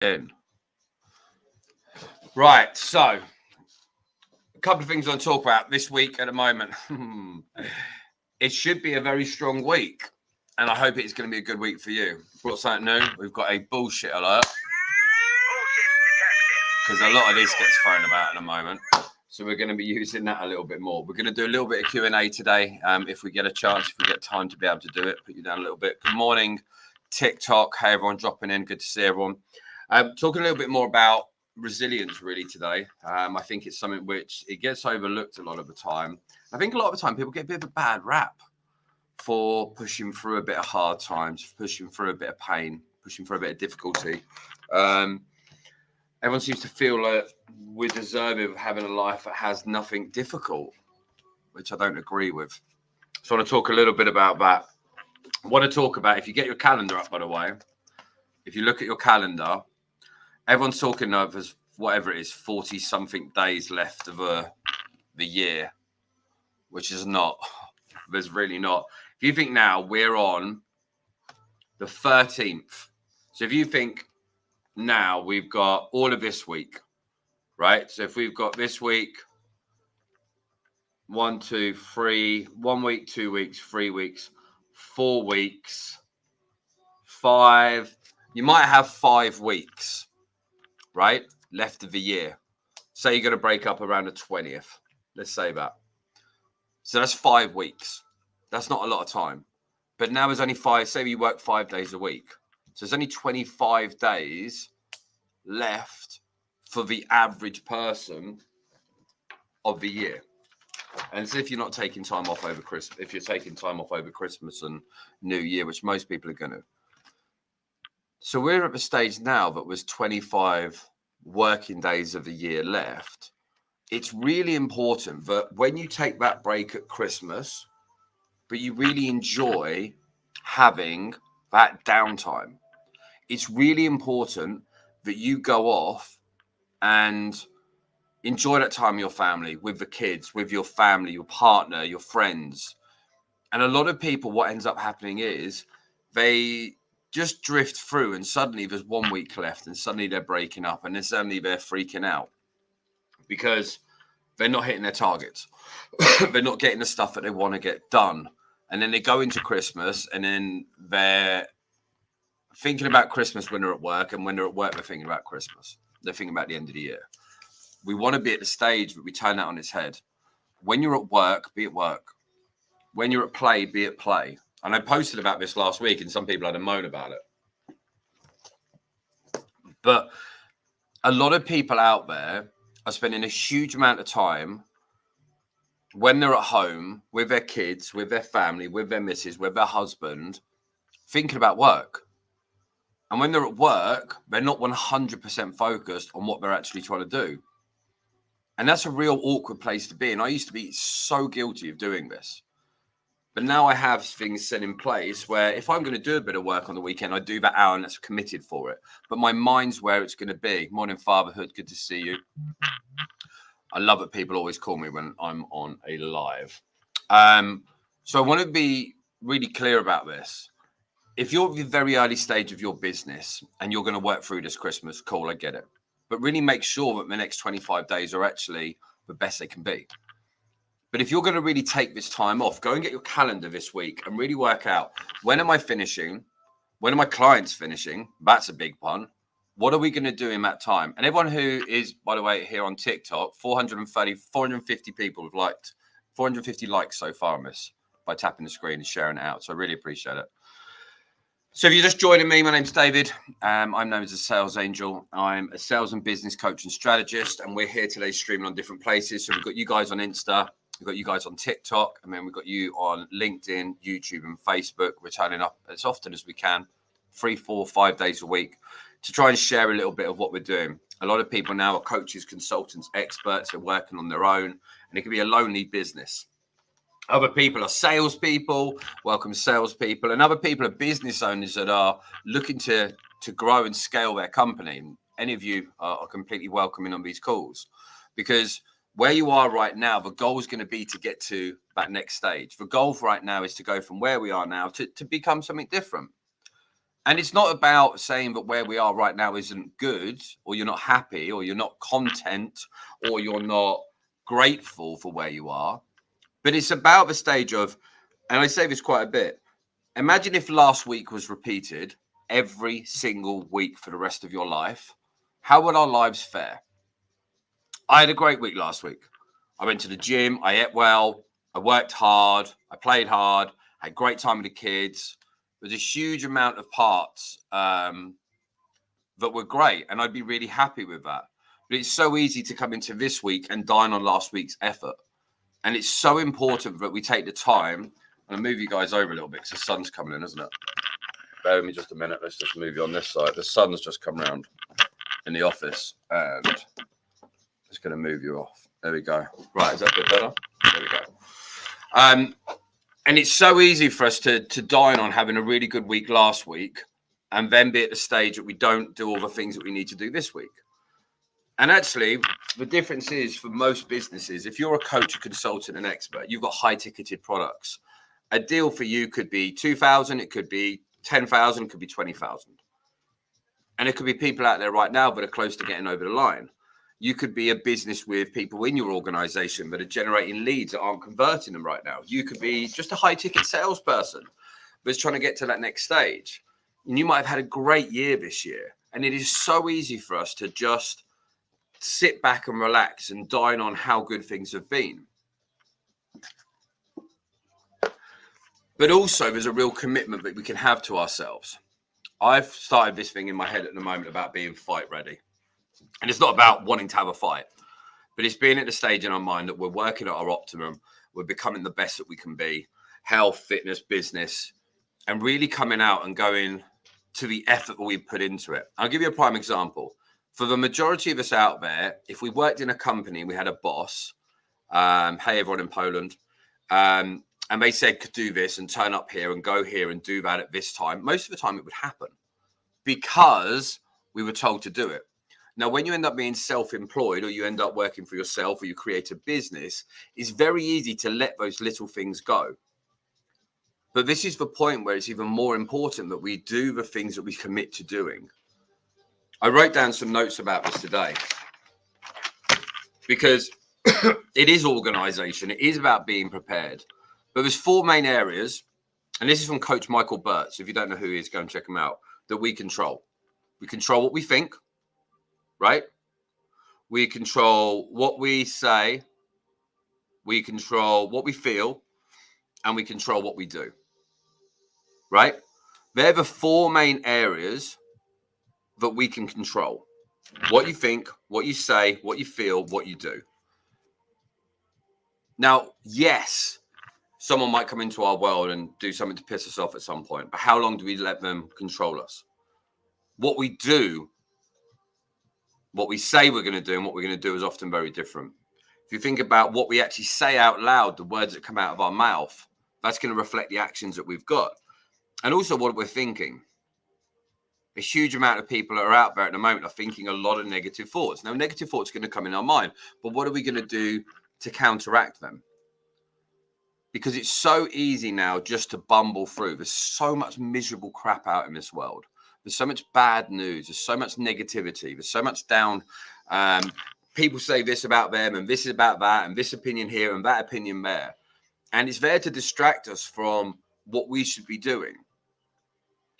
In. Right, so a couple of things I want to talk about this week at the moment. It should be a very strong week, and I hope it's going to be a good week for you. Brought something new. We've got a bullshit alert because a lot of this gets thrown about at the moment. So we're going to be using that a little bit more. We're going to do a little bit of Q&A today. If we get a chance, if we get time to be able to do it, put you down a little bit. Good morning, TikTok. Hey, everyone dropping in. Good to see everyone. Talking a little bit more about resilience really today. I think it's something which it gets overlooked a lot of the time. I think a lot of the time people get a bit of a bad rap for pushing through a bit of hard times, pushing through a bit of pain, pushing through a bit of difficulty. Everyone seems to feel like we're deserving of having a life that has nothing difficult, which I don't agree with. So I want to talk a little bit about that. I want to talk about, if you get your calendar up, by the way, if you look at your calendar, everyone's talking of as whatever it is, 40 something days left of the year, which is not. There's really not. If you think now we're on the 13th, so if you think now we've got all of this week, right? So if we've got this week, 1, 2, 3, 1 week, 2 weeks, 3 weeks, 4 weeks, 5, you might have 5 weeks, right? Left of the year. Say you're going to break up around the 20th. Let's say that. So that's 5 weeks. That's not a lot of time. But now there's only 5, say you work 5 days a week. So there's only 25 days left for the average person of the year. And as if you're not taking time off over Christmas, if you're taking time off over Christmas and New Year, which most people are going to. So we're at the stage now that was 25 working days of the year left. It's really important that when you take that break at Christmas, but you really enjoy having that downtime, it's really important that you go off and enjoy that time with your family, with the kids, with your family, your partner, your friends. And a lot of people, what ends up happening is they just drift through and suddenly there's 1 week left and suddenly they're breaking up and then suddenly they're freaking out because they're not hitting their targets. They're not getting the stuff that they want to get done. And then they go into Christmas and then they're thinking about Christmas when they're at work, and when they're at work, they're thinking about Christmas. They're thinking about the end of the year. We want to be at the stage that we turn that on its head. When you're at work, be at work. When you're at play, be at play. And I posted about this last week and some people had a moan about it. But a lot of people out there are spending a huge amount of time when they're at home with their kids, with their family, with their missus, with their husband, thinking about work. And when they're at work, they're not 100% focused on what they're actually trying to do. And that's a real awkward place to be. And I used to be so guilty of doing this. But now I have things set in place where if I'm going to do a bit of work on the weekend, I do that hour and that's committed for it. But my mind's where it's going to be. Morning, fatherhood. Good to see you. I love it. People always call me when I'm on a live. So I want to be really clear about this. If you're at the very early stage of your business and you're going to work through this Christmas, cool, I get it. But really make sure that the next 25 days are actually the best they can be. But if you're going to really take this time off, go and get your calendar this week and really work out, when am I finishing? When are my clients finishing? That's a big one. What are we going to do in that time? And everyone who is, by the way, here on TikTok, 450 people have liked, 450 likes so far on this by tapping the screen and sharing it out. So I really appreciate it. So if you're just joining me, my name's David. I'm known as a sales angel. I'm a sales and business coach and strategist. And we're here today streaming on different places. So we've got you guys on Insta. We've got you guys on TikTok. And then we've got you on LinkedIn, YouTube and Facebook. We're turning up as often as we can, 3, 4, 5 days a week to try and share a little bit of what we're doing. A lot of people now are coaches, consultants, experts. They're working on their own. And it can be a lonely business. Other people are salespeople, welcome salespeople, and other people are business owners that are looking to grow and scale their company. Any of you are completely welcoming on these calls because where you are right now, the goal is going to be to get to that next stage. The goal right now is to go from where we are now to become something different. And it's not about saying that where we are right now isn't good, or you're not happy, or you're not content, or you're not grateful for where you are. But it's about the stage of, and I say this quite a bit, imagine if last week was repeated every single week for the rest of your life. How would our lives fare? I had a great week last week. I went to the gym, I ate well, I worked hard, I played hard, I had a great time with the kids. There's a huge amount of parts that were great, and I'd be really happy with that. But it's so easy to come into this week and dine on last week's effort. And it's so important that we take the time. I'm going to move you guys over a little bit because the sun's coming in, isn't it? Bear with me just a minute. Let's just move you on this side. The sun's just come round in the office, and just going to move you off. There we go. Right, is that a bit better? There we go. And it's so easy for us to dine on having a really good week last week and then be at the stage that we don't do all the things that we need to do this week. And actually, the difference is for most businesses, if you're a coach, a consultant, an expert, you've got high-ticketed products. A deal for you could be 2,000, it could be 10,000, it could be 20,000. And it could be people out there right now that are close to getting over the line. You could be a business with people in your organization that are generating leads that aren't converting them right now. You could be just a high-ticket salesperson that's trying to get to that next stage. And you might have had a great year this year. And it is so easy for us to just sit back and relax and dine on how good things have been. But also there's a real commitment that we can have to ourselves. I've started this thing in my head at the moment about being fight ready. And it's not about wanting to have a fight, but it's being at the stage in our mind that we're working at our optimum. We're becoming the best that we can be, health, fitness, business, and really coming out and going to the effort that we put into it. I'll give you a prime example. For the majority of us out there, if we worked in a company and we had a boss, hey, everyone in Poland, and they said, could do this and turn up here and go here and do that at this time, most of the time it would happen because we were told to do it. Now, when you end up being self-employed or you end up working for yourself or you create a business, it's very easy to let those little things go. But this is the point where it's even more important that we do the things that we commit to doing. I wrote down some notes about this today because it is organization. It is about being prepared. But there's 4 main areas, and this is from Coach Michael Burt. So if you don't know who he is, go and check him out, that we control. We control what we think, right? We control what we say. We control what we feel, and we control what we do, right? They're the 4 main areas that we can control. What you think, what you say, what you feel, what you do. Now, yes, someone might come into our world and do something to piss us off at some point, but how long do we let them control us? What we do, what we say we're going to do and what we're going to do is often very different. If you think about what we actually say out loud, the words that come out of our mouth, that's going to reflect the actions that we've got. And also what we're thinking. A huge amount of people that are out there at the moment are thinking a lot of negative thoughts. Now, negative thoughts are going to come in our mind, but what are we going to do to counteract them? Because it's so easy now just to bumble through. There's so much miserable crap out in this world. There's so much bad news. There's so much negativity. There's so much down. People say this about them and this is about that and this opinion here and that opinion there. And it's there to distract us from what we should be doing.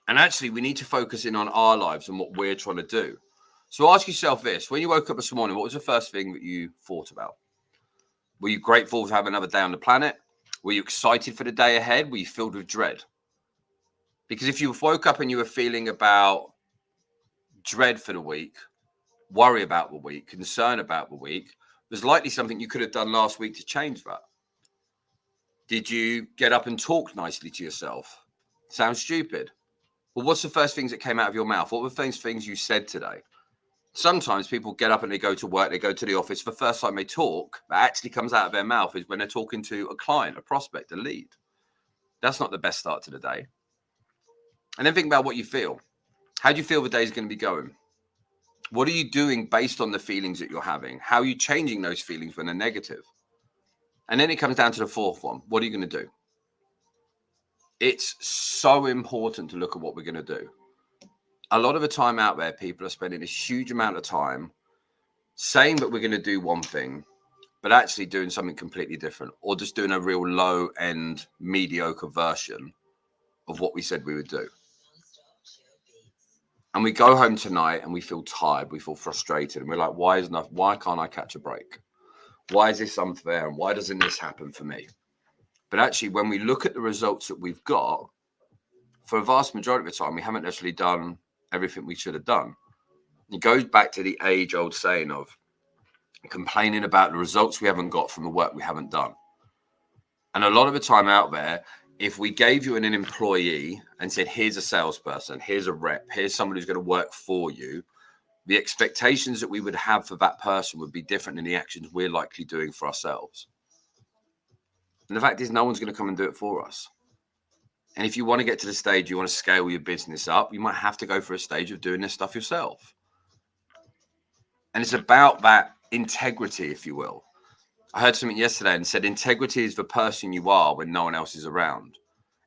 And actually, we need to focus in on our lives and what we're trying to do. So ask yourself this. When you woke up this morning, what was the first thing that you thought about? Were you grateful to have another day on the planet? Were you excited for the day ahead? Were you filled with dread? Because if you woke up and you were feeling about dread for the week, worry about the week, concern about the week, there's likely something you could have done last week to change that. Did you get up and talk nicely to yourself? Sounds stupid. Well, what's the first things that came out of your mouth? What were those things you said today? Sometimes people get up and they go to work, they go to the office. The first time they talk, that actually comes out of their mouth is when they're talking to a client, a prospect, a lead. That's not the best start to the day. And then think about what you feel. How do you feel the day is going to be going? What are you doing based on the feelings that you're having? How are you changing those feelings when they're negative? And then it comes down to the 4th one. What are you going to do? It's so important to look at what we're going to do. a lot of the time out there, people are spending a huge amount of time saying that we're going to do one thing, but actually doing something completely different, or just doing a real low end mediocre version of what we said we would do. And we go home tonight and we feel tired, we feel frustrated, and we're like, why can't I catch a break? Why is this unfair? And why doesn't this happen for me? But actually, when we look at the results that we've got, for a vast majority of the time, we haven't actually done everything we should have done. It goes back to the age-old saying of complaining about the results we haven't got from the work we haven't done. And a lot of the time out there, if we gave you an employee and said, here's a salesperson, here's a rep, here's somebody who's going to work for you, the expectations that we would have for that person would be different than the actions we're likely doing for ourselves. And the fact is, no one's going to come and do it for us. And if you want to get to the stage, you want to scale your business up, you might have to go for a stage of doing this stuff yourself. And it's about that integrity, if you will. I heard something yesterday and said, integrity is the person you are when no one else is around.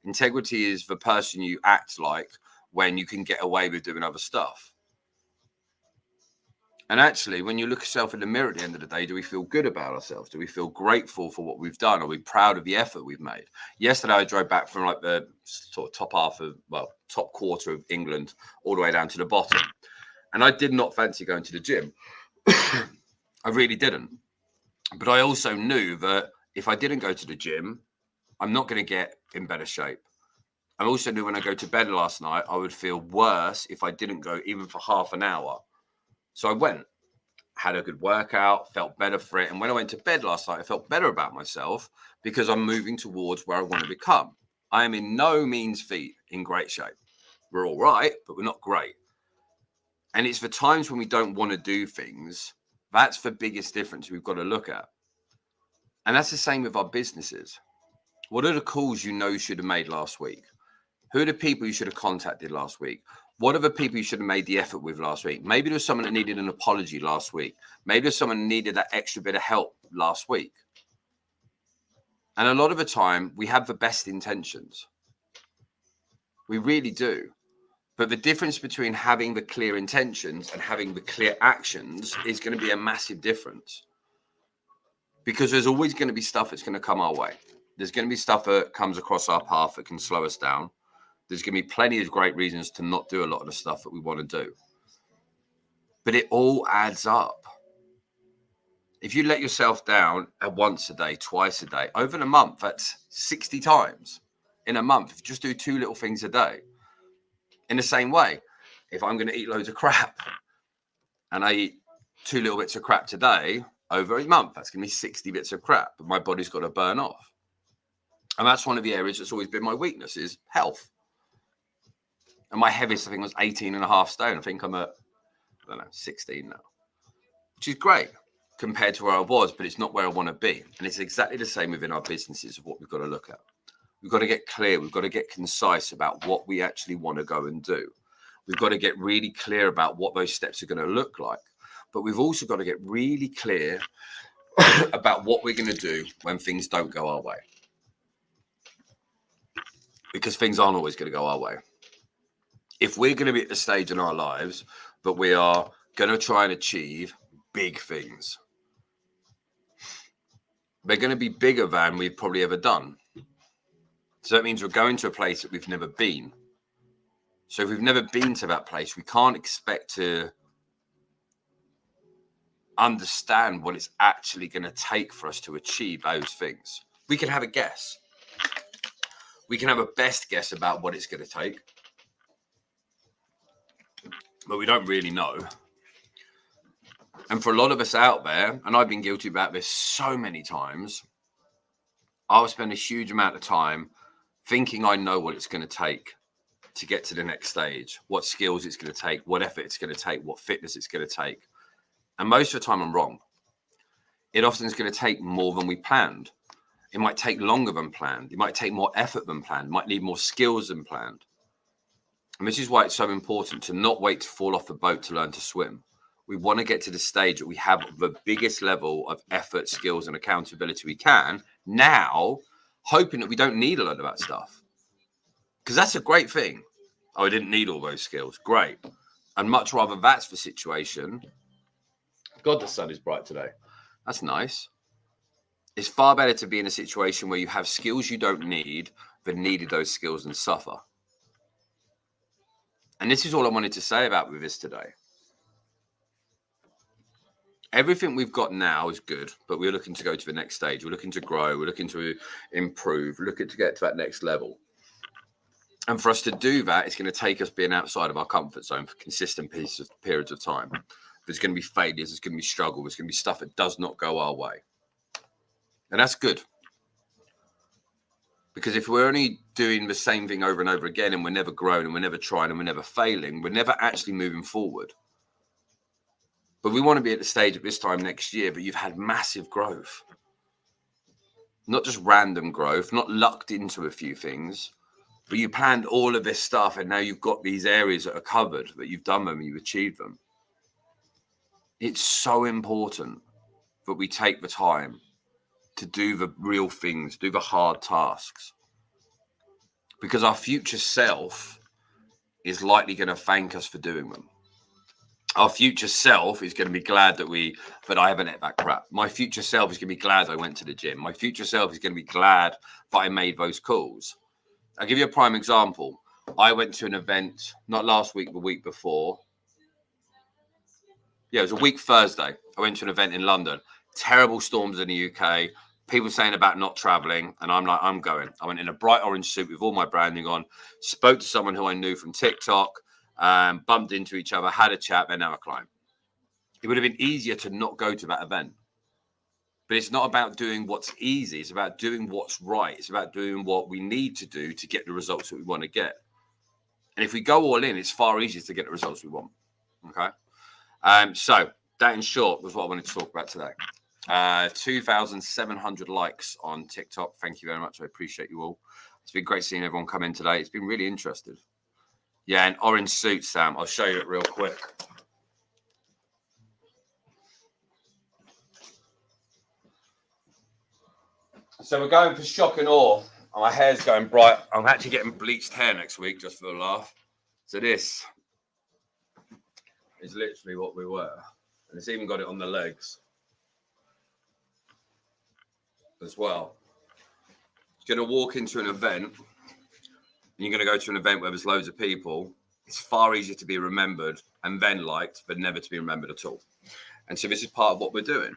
Integrity is the person you act like when you can get away with doing other stuff. And actually, when you look at yourself in the mirror at the end of the day, do we feel good about ourselves? Do we feel grateful for what we've done? Are we proud of the effort we've made? Yesterday, I drove back from like the sort of top quarter of England all the way down to the bottom. And I did not fancy going to the gym. I really didn't. But I also knew that if I didn't go to the gym, I'm not going to get in better shape. I also knew when I go to bed last night, I would feel worse if I didn't go even for half an hour. So I went, had a good workout, felt better for it. And when I went to bed last night, I felt better about myself because I'm moving towards where I want to become. I am in no means in great shape. We're all right, but we're not great. And it's the times when we don't want to do things, that's the biggest difference we've got to look at. And that's the same with our businesses. What are the calls you know you should have made last week? Who are the people you should have contacted last week? What are the people you should have made the effort with last week? Maybe there was someone that needed an apology last week. Maybe there's someone who needed that extra bit of help last week. And a lot of the time, we have the best intentions. We really do. But the difference between having the clear intentions and having the clear actions is going to be a massive difference. Because there's always going to be stuff that's going to come our way. There's going to be stuff that comes across our path that can slow us down. There's going to be plenty of great reasons to not do a lot of the stuff that we want to do. But it all adds up. If you let yourself down once a day, twice a day, over a month, that's 60 times in a month. If you just do 2 little things a day. In the same way, if I'm going to eat loads of crap and I eat 2 little bits of crap today, over a month, that's going to be 60 bits of crap, but my body's got to burn off. And that's one of the areas that's always been my weakness is health. And my heaviest, I think, was 18.5 stone. I think I'm at, 16 now, which is great compared to where I was, but it's not where I want to be. And it's exactly the same within our businesses of what we've got to look at. We've got to get clear. We've got to get concise about what we actually want to go and do. We've got to get really clear about what those steps are going to look like. But we've also got to get really clear about what we're going to do when things don't go our way. Because things aren't always going to go our way. If we're going to be at the stage in our lives that we are going to try and achieve big things, they're going to be bigger than we've probably ever done. So that means we're going to a place that we've never been. So if we've never been to that place, we can't expect to understand what it's actually going to take for us to achieve those things. We can have a guess. We can have a best guess about what it's going to take. But we don't really know. And for a lot of us out there, and I've been guilty about this so many times, I'll spend a huge amount of time thinking I know what it's going to take to get to the next stage, what skills it's going to take, what effort it's going to take, what fitness it's going to take. And most of the time I'm wrong. It often is going to take more than we planned. It might take longer than planned. It might take more effort than planned. It might need more skills than planned. And this is why it's so important to not wait to fall off the boat to learn to swim. We want to get to the stage that we have the biggest level of effort, skills, and accountability we can now, hoping that we don't need a lot of that stuff. Because that's a great thing. Oh, I didn't need all those skills. Great. And much rather that's the situation. God, the sun is bright today. That's nice. It's far better to be in a situation where you have skills you don't need than needed those skills and suffer. And this is all I wanted to say about with this today. Everything we've got now is good, but we're looking to go to the next stage. We're looking to grow. We're looking to improve. We're looking to get to that next level. And for us to do that, it's going to take us being outside of our comfort zone for consistent periods of time. There's going to be failures. There's going to be struggle. There's going to be stuff that does not go our way. And that's good. Because if we're only doing the same thing over and over again and we're never growing and we're never trying and we're never failing, we're never actually moving forward. But we want to be at the stage at this time next year, but you've had massive growth. Not just random growth, not lucked into a few things, but you planned all of this stuff and now you've got these areas that are covered, that you've done them and you've achieved them. It's so important that we take the time to do the real things, do the hard tasks. Because our future self is likely going to thank us for doing them. Our future self is going to be glad that I haven't ate that crap. My future self is going to be glad I went to the gym. My future self is going to be glad that I made those calls. I'll give you a prime example. I went to an event, not last week, the week before. Yeah, it was a week Thursday. I went to an event in London. Terrible storms in the UK. People saying about not traveling. And I'm like, I'm going. I went in a bright orange suit with all my branding on. Spoke to someone who I knew from TikTok. Bumped into each other, had a chat, then now a climb. It would have been easier to not go to that event. But it's not about doing what's easy. It's about doing what's right. It's about doing what we need to do to get the results that we want to get. And if we go all in, it's far easier to get the results we want. Okay. So that in short was what I wanted to talk about today. 2,700 likes on TikTok. Thank you very much. I appreciate you all. It's been great seeing everyone come in today. It's been really interesting. Yeah, an orange suit, Sam. I'll show you it real quick. So we're going for shock and awe. My hair's going bright. I'm actually getting bleached hair next week just for the laugh. So this is literally what we wear. And it's even got it on the legs as well. You're going to walk into an event. You're going to go to an event where there's loads of people. It's far easier to be remembered and then liked, but never to be remembered at all. And so this is part of what we're doing.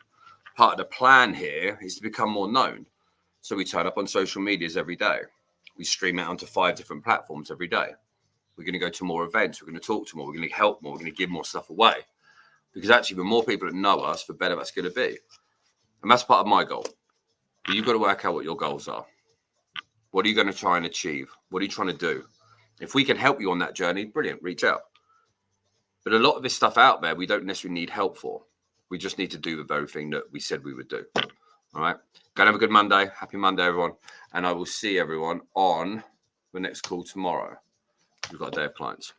Part of the plan here is to become more known. So we turn up on social medias every day. We stream it onto 5 different platforms every day. We're going to go to more events. We're going to talk to more. We're going to help more. We're going to give more stuff away. Because actually, the more people that know us, the better that's going to be. And that's part of my goal. But you've got to work out what your goals are. What are you going to try and achieve? What are you trying to do? If we can help you on that journey, brilliant, reach out. But a lot of this stuff out there, we don't necessarily need help for. We just need to do the very thing that we said we would do. All right. Go and have a good Monday. Happy Monday, everyone. And I will see everyone on the next call tomorrow. We've got a day of clients.